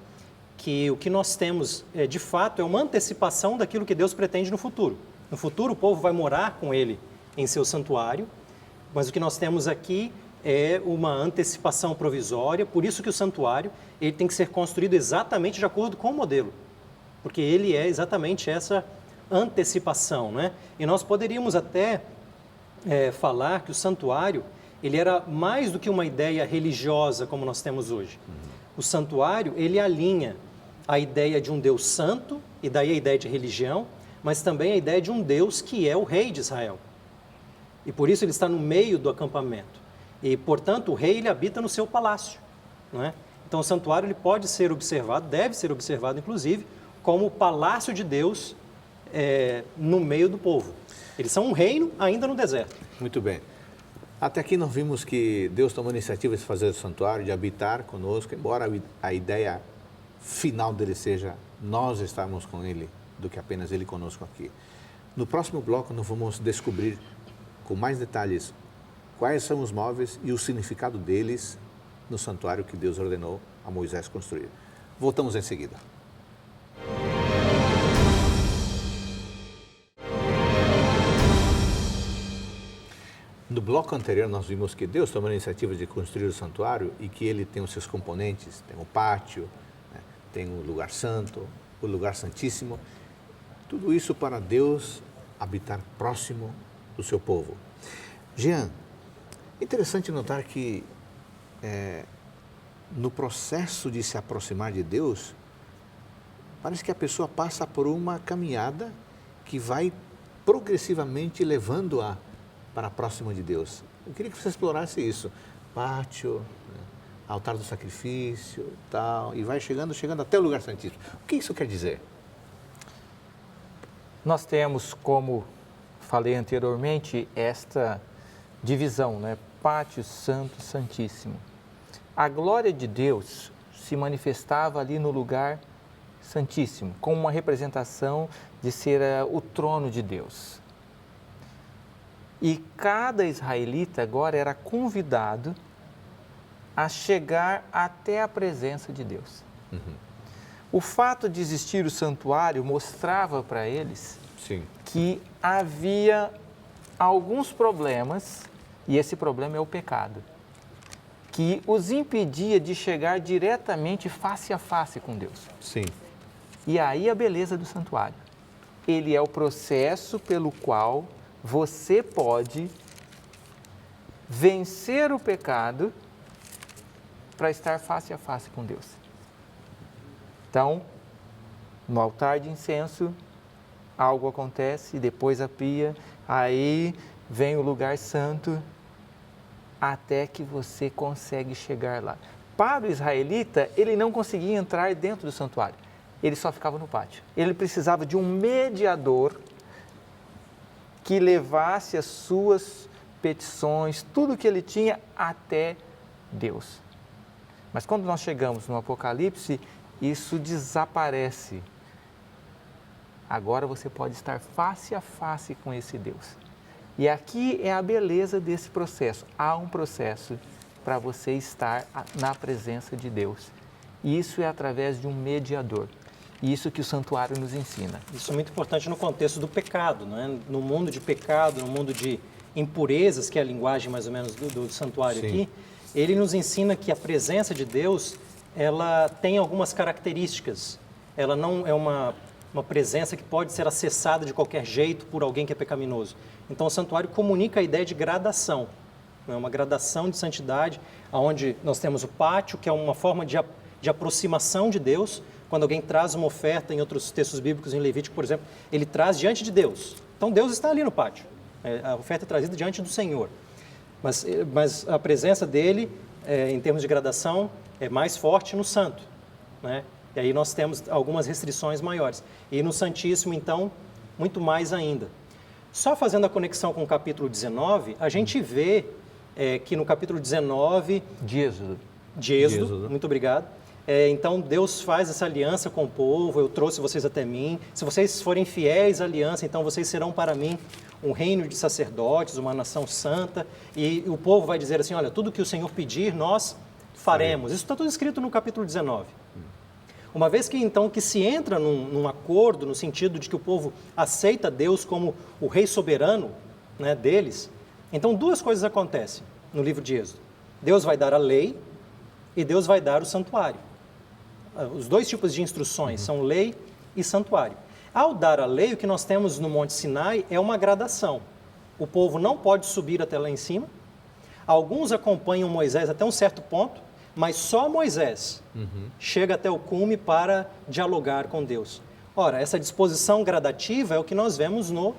que o que nós temos, de fato, é uma antecipação daquilo que Deus pretende no futuro. No futuro, o povo vai morar com Ele em seu santuário, mas o que nós temos aqui é uma antecipação provisória, por isso que o santuário ele tem que ser construído exatamente de acordo com o modelo, porque ele é exatamente essa antecipação, né? E nós poderíamos até falar que o santuário ele era mais do que uma ideia religiosa como nós temos hoje. O santuário ele alinha a ideia de um Deus santo, e daí a ideia de religião, mas também a ideia de um Deus que é o rei de Israel. E por isso ele está no meio do acampamento. E, portanto, o rei ele habita no seu palácio, não é? Então, o santuário ele pode ser observado, deve ser observado, inclusive, como o palácio de Deus no meio do povo. Eles são um reino ainda no deserto. Muito bem. Até aqui nós vimos que Deus tomou a iniciativa de fazer o santuário, de habitar conosco, embora a ideia final dele seja nós estarmos com Ele, do que apenas Ele conosco aqui. No próximo bloco nós vamos descobrir com mais detalhes quais são os móveis e o significado deles no santuário que Deus ordenou a Moisés construir. Voltamos em seguida. No bloco anterior nós vimos que Deus tomou a iniciativa de construir o santuário e que ele tem os seus componentes, tem o pátio, né, tem o lugar santo, o lugar santíssimo, tudo isso para Deus habitar próximo do seu povo. Jean, interessante notar que no processo de se aproximar de Deus, parece que a pessoa passa por uma caminhada que vai progressivamente levando-a para próximo de Deus. Eu queria que você explorasse isso. Pátio, né, altar do sacrifício, tal, e vai chegando até o lugar santíssimo. O que isso quer dizer? Nós temos, como falei anteriormente, esta divisão, né? Pátio Santo Santíssimo. A glória de Deus se manifestava ali no lugar santíssimo, como uma representação de ser o trono de Deus. E cada israelita agora era convidado a chegar até a presença de Deus. Uhum. O fato de existir o santuário mostrava para eles que havia alguns problemas, e esse problema é o pecado, que os impedia de chegar diretamente face a face com Deus. Sim. E aí a beleza do santuário. Ele é o processo pelo qual você pode vencer o pecado para estar face a face com Deus. Então, no altar de incenso, algo acontece, depois a pia, aí vem o lugar santo, até que você consegue chegar lá. Para o israelita, ele não conseguia entrar dentro do santuário, ele só ficava no pátio. Ele precisava de um mediador que levasse as suas petições, tudo que ele tinha até Deus. Mas quando nós chegamos no Apocalipse, isso desaparece. Agora você pode estar face a face com esse Deus. E aqui é a beleza desse processo. Há um processo para você estar na presença de Deus. E isso é através de um mediador. E isso que o santuário nos ensina. Isso é muito importante no contexto do pecado, não é? No mundo de pecado, no mundo de impurezas, que é a linguagem mais ou menos do santuário aqui, ele nos ensina que a presença de Deus, ela tem algumas características. Ela não é uma presença que pode ser acessada de qualquer jeito por alguém que é pecaminoso. Então, o santuário comunica a ideia de gradação, né? Uma gradação de santidade, onde nós temos o pátio, que é uma forma de aproximação de Deus. Quando alguém traz uma oferta, em outros textos bíblicos, em Levítico, por exemplo, ele traz diante de Deus. Então, Deus está ali no pátio. A oferta é trazida diante do Senhor. Mas a presença dele, em termos de gradação, é mais forte no santo, né? E aí nós temos algumas restrições maiores. E no Santíssimo, então, muito mais ainda. Só fazendo a conexão com o capítulo 19, a gente vê que no capítulo 19... De Êxodo, muito obrigado. Então, Deus faz essa aliança com o povo, eu trouxe vocês até mim. Se vocês forem fiéis à aliança, então vocês serão para mim um reino de sacerdotes, uma nação santa. E o povo vai dizer assim, olha, tudo que o Senhor pedir, nós faremos. Isso está tudo escrito no capítulo 19. Uma vez que, então, que se entra num acordo, no sentido de que o povo aceita Deus como o rei soberano, né, deles, então duas coisas acontecem no livro de Êxodo. Deus vai dar a lei e Deus vai dar o santuário. Os dois tipos de instruções são lei e santuário. Ao dar a lei, o que nós temos no Monte Sinai é uma gradação. O povo não pode subir até lá em cima. Alguns acompanham Moisés até um certo ponto, mas só Moisés chega até o cume para dialogar com Deus. Ora, essa disposição gradativa é o que nós vemos no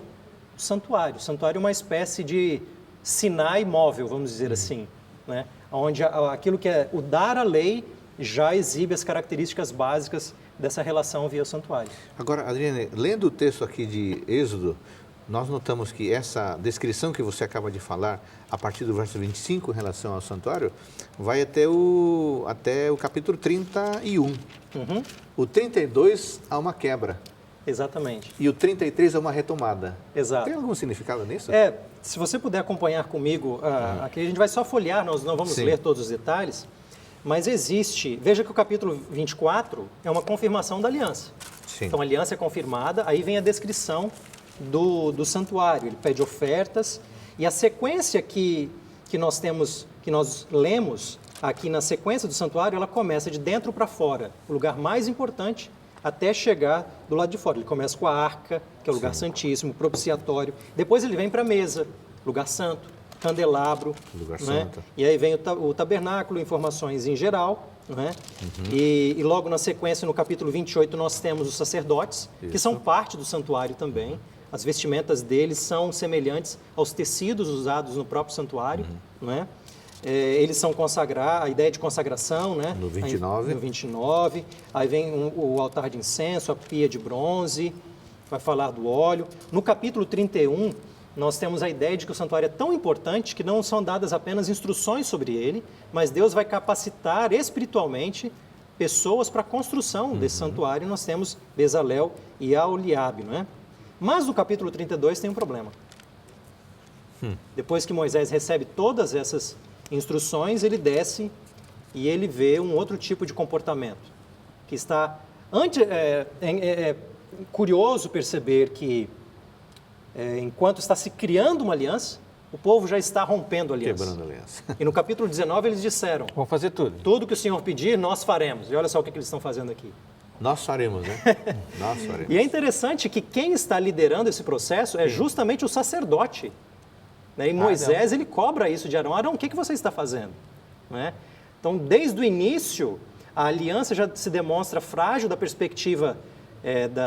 santuário. O santuário é uma espécie de Sinai móvel, vamos dizer assim, né? Onde aquilo que é o dar a lei já exibe as características básicas dessa relação via santuário. Agora, Adriane, lendo o texto aqui de Êxodo, nós notamos que essa descrição que você acaba de falar, a partir do verso 25 em relação ao santuário, vai até o capítulo 31. O 32 há uma quebra. Exatamente. E o 33 é uma retomada. Exato. Tem algum significado nisso? Se você puder acompanhar comigo, aqui a gente vai só folhear, nós não vamos ler todos os detalhes, mas existe, veja que o capítulo 24 é uma confirmação da aliança. Sim. Então a aliança é confirmada, aí vem a descrição do santuário, ele pede ofertas, e a sequência que nós temos, que nós lemos aqui na sequência do santuário, ela começa de dentro para fora, o lugar mais importante, até chegar do lado de fora. Ele começa com a arca, que é o lugar santíssimo, propiciatório. Depois ele vem para a mesa, lugar santo, candelabro. Lugar né? santo. E aí vem o tabernáculo, informações em geral. Né? E logo na sequência, no capítulo 28, nós temos os sacerdotes, que são parte do santuário também. As vestimentas deles são semelhantes aos tecidos usados no próprio santuário. Né? Eles são a ideia de consagração, né? No 29. No 29. Aí vem o altar de incenso, a pia de bronze, vai falar do óleo. No capítulo 31, nós temos a ideia de que o santuário é tão importante que não são dadas apenas instruções sobre ele, mas Deus vai capacitar espiritualmente pessoas para a construção desse santuário. Nós temos Bezalel e Aholiabe, não é? Mas no capítulo 32 tem um problema. Depois que Moisés recebe todas essas instruções, ele desce e ele vê um outro tipo de comportamento, que está... É curioso perceber que, enquanto está se criando uma aliança, o povo já está rompendo a aliança. Quebrando a aliança. E no capítulo 19 eles disseram, Vamos fazer tudo. tudo que o Senhor pedir, nós faremos. E olha só o que eles estão fazendo aqui. Nós faremos, né? Nós faremos. E é interessante que quem está liderando esse processo é justamente o sacerdote. Né? E Moisés, ele cobra isso de Arão. Arão, o que você está fazendo? Né? Então, desde o início, a aliança já se demonstra frágil da perspectiva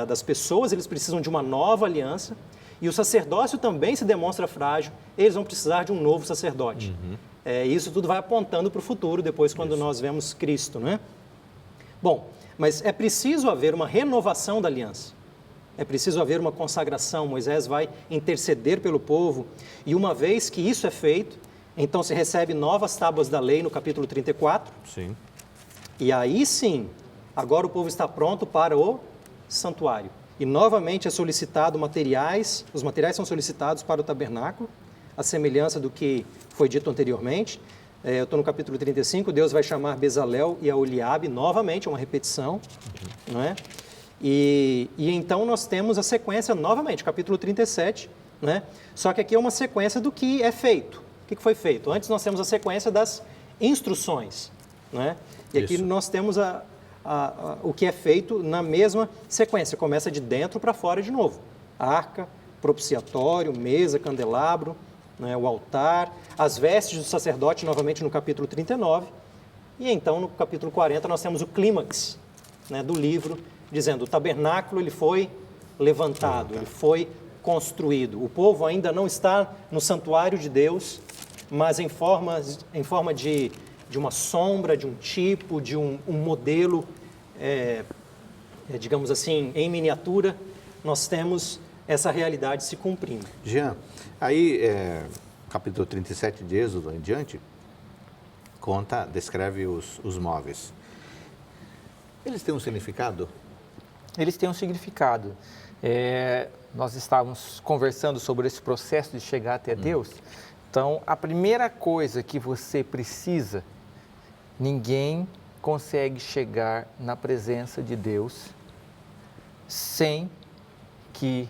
das pessoas, eles precisam de uma nova aliança. E o sacerdócio também se demonstra frágil, eles vão precisar de um novo sacerdote. Isso tudo vai apontando para o futuro, depois quando nós vemos Cristo. Né? Bom, mas é preciso haver uma renovação da aliança. É preciso haver uma consagração. Moisés vai interceder pelo povo. E uma vez que isso é feito, então se recebe novas tábuas da lei no capítulo 34. Sim. E aí sim, agora o povo está pronto para o santuário. E novamente é solicitado materiais, os materiais são solicitados para o tabernáculo, a semelhança do que foi dito anteriormente. Eu estou no capítulo 35, Deus vai chamar Bezalel e Aholiabe, novamente, uma repetição, não é? E então nós temos a sequência novamente, capítulo 37, né? Só que aqui é uma sequência do que é feito. O que foi feito? Antes nós temos a sequência das instruções, né? E aqui nós temos o que é feito na mesma sequência. Começa de dentro para fora de novo. Arca, propiciatório, mesa, candelabro, né? O altar, as vestes do sacerdote, novamente no capítulo 39. E então no capítulo 40 nós temos o clímax, né, do livro, dizendo, o tabernáculo ele foi levantado, ele foi construído. O povo ainda não está no santuário de Deus, mas em forma de uma sombra, de um tipo, de um modelo, digamos assim, em miniatura, nós temos essa realidade se cumprindo. Jean, aí, capítulo 37 de Êxodo em diante, descreve os móveis. Eles têm um significado? Eles têm um significado. Nós estávamos conversando sobre esse processo de chegar até Deus. Então, a primeira coisa que você precisa, ninguém consegue chegar na presença de Deus sem que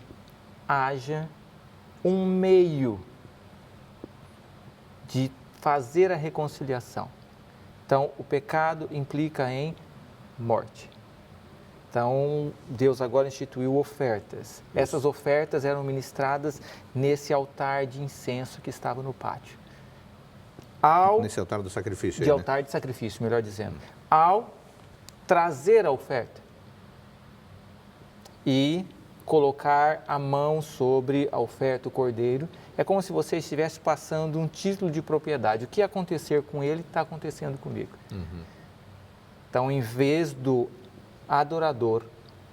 haja um meio de fazer a reconciliação. Então, o pecado implica em morte. Então, Deus agora instituiu ofertas. Essas ofertas eram ministradas nesse altar de incenso que estava no pátio. Nesse altar do sacrifício. De altar de sacrifício, melhor dizendo. Ao trazer a oferta e colocar a mão sobre a oferta, o cordeiro, é como se você estivesse passando um título de propriedade. O que acontecer com ele está acontecendo comigo. Então, em vez do adorador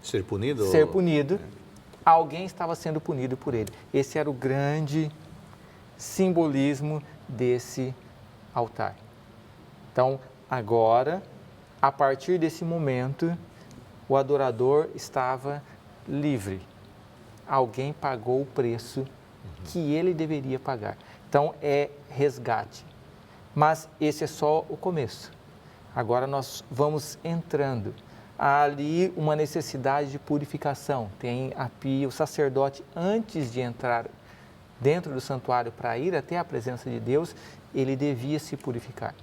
ser punido, alguém estava sendo punido por ele. Esse era o grande simbolismo desse altar. Então, agora, a partir desse momento, o adorador estava livre. Alguém pagou o preço que ele deveria pagar. Então, é resgate. Mas esse é só o começo. Agora nós vamos entrando. Há ali uma necessidade de purificação. Tem a pia, o sacerdote, antes de entrar dentro do santuário para ir até a presença de Deus, ele devia se purificar.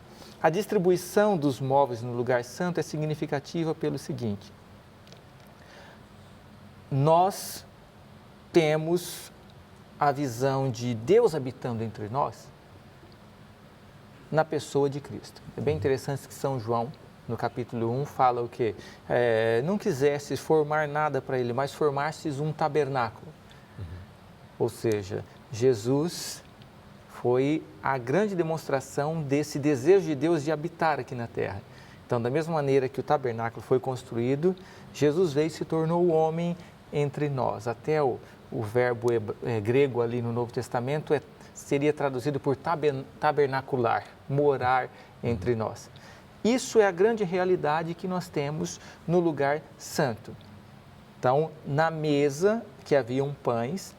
A distribuição dos móveis no lugar santo é significativa pelo seguinte: nós temos a visão de Deus habitando entre nós na pessoa de Cristo. É bem interessante que São João, no capítulo 1, fala o quê? Não quisesses formar nada para ele, mas formastes um tabernáculo. Ou seja, Jesus foi a grande demonstração desse desejo de Deus de habitar aqui na terra. Então, da mesma maneira que o tabernáculo foi construído, Jesus veio e se tornou o homem entre nós. Até o verbo grego ali no Novo Testamento seria traduzido por tabernacular, morar entre nós. Isso é a grande realidade que nós temos no lugar santo. Então, na mesa que haviam pães,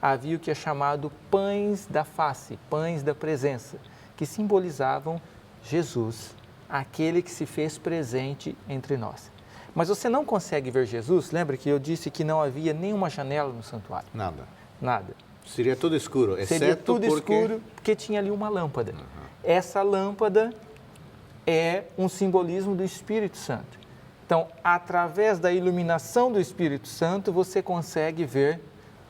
havia o que é chamado pães da face, pães da presença, que simbolizavam Jesus, aquele que se fez presente entre nós. Mas você não consegue ver Jesus? Lembra que eu disse que não havia nenhuma janela no santuário? Nada. Seria tudo escuro, Seria tudo escuro porque tinha ali uma lâmpada. Essa lâmpada é um simbolismo do Espírito Santo. Então, através da iluminação do Espírito Santo, você consegue ver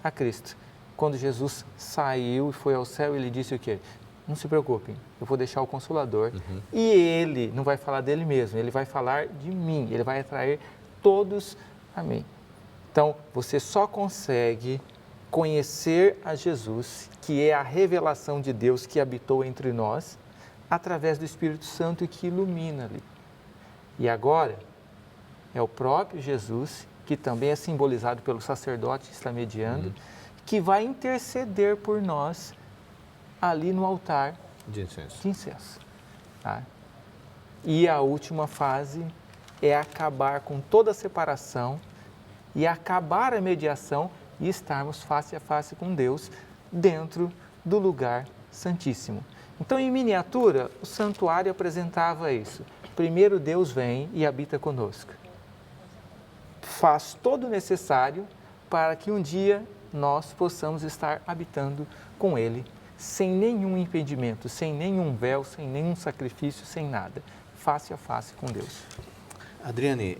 a Cristo. Quando Jesus saiu e foi ao céu, ele disse o quê? Não se preocupem, eu vou deixar o Consolador. E ele não vai falar dele mesmo, ele vai falar de mim, ele vai atrair todos a mim. Então, você só consegue conhecer a Jesus, que é a revelação de Deus que habitou entre nós, através do Espírito Santo que ilumina ali. E agora, é o próprio Jesus, que também é simbolizado pelo sacerdote que está mediando, que vai interceder por nós ali no altar de incenso. Tá? E a última fase é acabar com toda a separação e acabar a mediação e estarmos face a face com Deus dentro do lugar santíssimo. Então, em miniatura, o santuário apresentava isso. Primeiro Deus vem e habita conosco. Faz todo o necessário para que um dia nós possamos estar habitando com Ele, sem nenhum impedimento, sem nenhum véu, sem nenhum sacrifício, sem nada. Face a face com Deus. Adriane,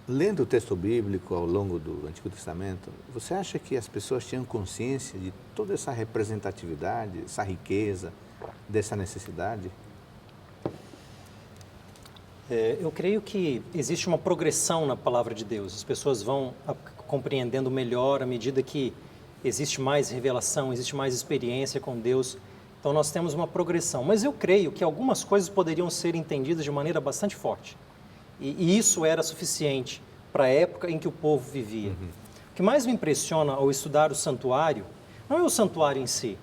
lendo o texto bíblico ao longo do Antigo Testamento, você acha que as pessoas tinham consciência de toda essa representatividade, essa riqueza, dessa necessidade? Eu creio que existe uma progressão na palavra de Deus. As pessoas vão compreendendo melhor à medida que existe mais revelação, existe mais experiência com Deus. Então, nós temos uma progressão. Mas eu creio que algumas coisas poderiam ser entendidas de maneira bastante forte. E isso era suficiente para a época em que o povo vivia. O que mais me impressiona ao estudar o santuário não é o santuário em si.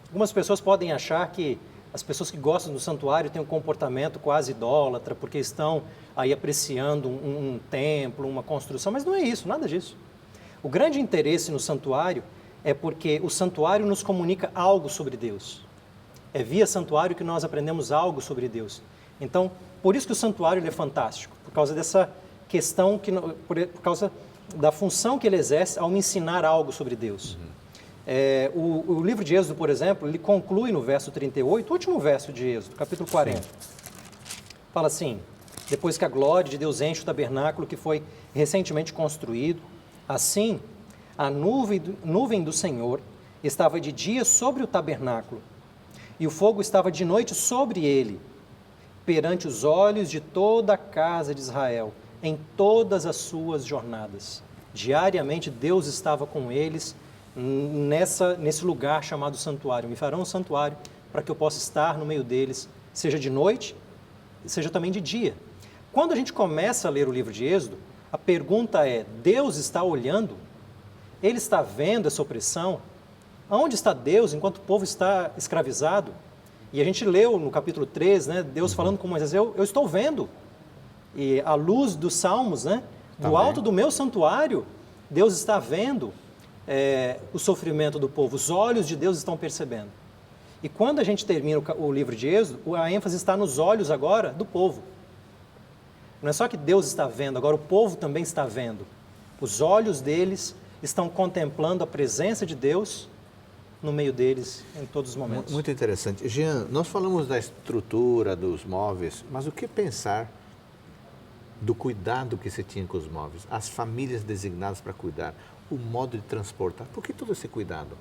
Algumas pessoas podem achar que as pessoas que gostam do santuário têm um comportamento quase idólatra, porque estão aí apreciando um templo, uma construção, mas não é isso, nada disso. O grande interesse no santuário é porque o santuário nos comunica algo sobre Deus. É via santuário que nós aprendemos algo sobre Deus. Então, por isso que o santuário ele é fantástico, por causa dessa questão, por causa da função que ele exerce ao me ensinar algo sobre Deus. O livro de Êxodo, por exemplo, ele conclui no verso 38, o último verso de Êxodo, capítulo 40. Sim. Fala assim: depois que a glória de Deus enche o tabernáculo que foi recentemente construído, assim a nuvem do Senhor estava de dia sobre o tabernáculo, e o fogo estava de noite sobre ele, perante os olhos de toda a casa de Israel, em todas as suas jornadas. Diariamente Deus estava com eles nesse lugar chamado santuário. Me farão um santuário para que eu possa estar no meio deles, seja de noite, seja também de dia. Quando a gente começa a ler o livro de Êxodo, a pergunta é: Deus está olhando? Ele está vendo essa opressão? Aonde está Deus enquanto o povo está escravizado? E a gente leu no capítulo 3, né, Deus falando com Moisés: eu estou vendo. E à luz dos salmos, né, do alto do meu santuário, Deus está vendo o sofrimento do povo. Os olhos de Deus estão percebendo. E quando a gente termina o livro de Êxodo, a ênfase está nos olhos agora do povo. Não é só que Deus está vendo, agora o povo também está vendo. Os olhos deles estão contemplando a presença de Deus no meio deles em todos os momentos. Muito interessante. Jean, nós falamos da estrutura dos móveis, mas o que pensar do cuidado que se tinha com os móveis, as famílias designadas para cuidar, o modo de transportar? Por que todo esse cuidado?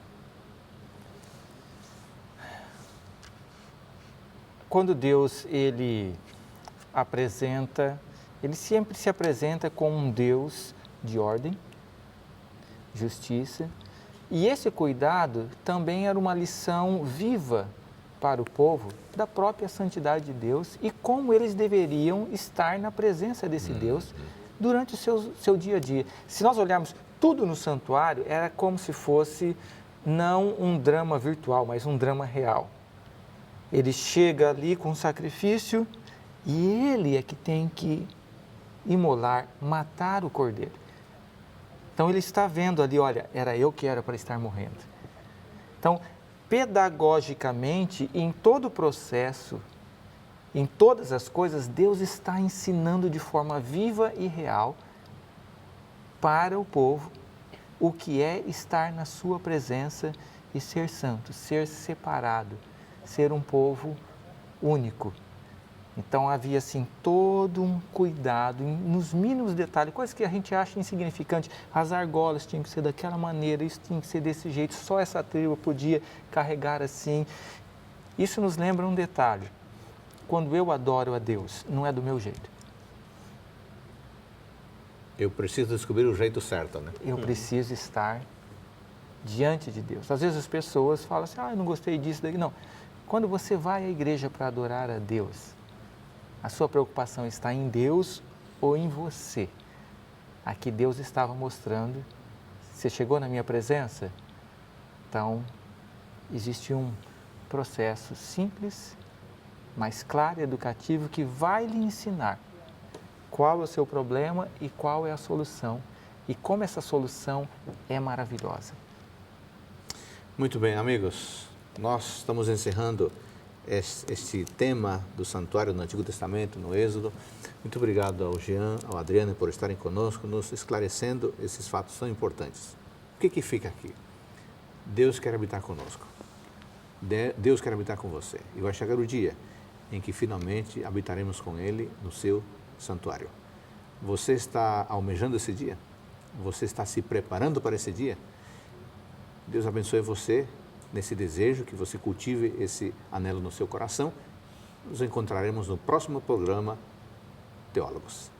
Quando Deus ele sempre se apresenta como um Deus de ordem, justiça, e esse cuidado também era uma lição viva para o povo da própria santidade de Deus e como eles deveriam estar na presença desse Deus durante o seu dia a dia. Se nós olharmos tudo no santuário, era como se fosse não um drama virtual, mas um drama real. Ele chega ali com sacrifício e ele é que tem que imolar, matar o cordeiro. Então ele está vendo ali, olha, era eu que era para estar morrendo. Então, pedagogicamente, em todo o processo, em todas as coisas, Deus está ensinando de forma viva e real para o povo o que é estar na sua presença e ser santo, ser separado, ser um povo único. Então havia assim todo um cuidado nos mínimos detalhes, coisas que a gente acha insignificante. As argolas tinham que ser daquela maneira, isso tinha que ser desse jeito, só essa tribo podia carregar assim. Isso nos lembra um detalhe: quando eu adoro a Deus, não é do meu jeito. Eu preciso descobrir o jeito certo, né? Eu preciso estar diante de Deus. Às vezes as pessoas falam assim: eu não gostei disso, daqui. Não. Quando você vai à igreja para adorar a Deus, a sua preocupação está em Deus ou em você? Aqui Deus estava mostrando: você chegou na minha presença? Então, existe um processo simples, mas claro e educativo que vai lhe ensinar qual é o seu problema e qual é a solução e como essa solução é maravilhosa. Muito bem, amigos, nós estamos encerrando este tema do santuário no Antigo Testamento, no Êxodo. Muito obrigado ao Jean, ao Adriano por estarem conosco, nos esclarecendo esses fatos tão importantes. O que fica aqui? Deus quer habitar conosco. Deus quer habitar com você. E vai chegar o dia em que finalmente habitaremos com Ele no seu santuário. Você está almejando esse dia? Você está se preparando para esse dia? Deus abençoe você nesse desejo, que você cultive esse anelo no seu coração. Nos encontraremos no próximo programa Teólogos.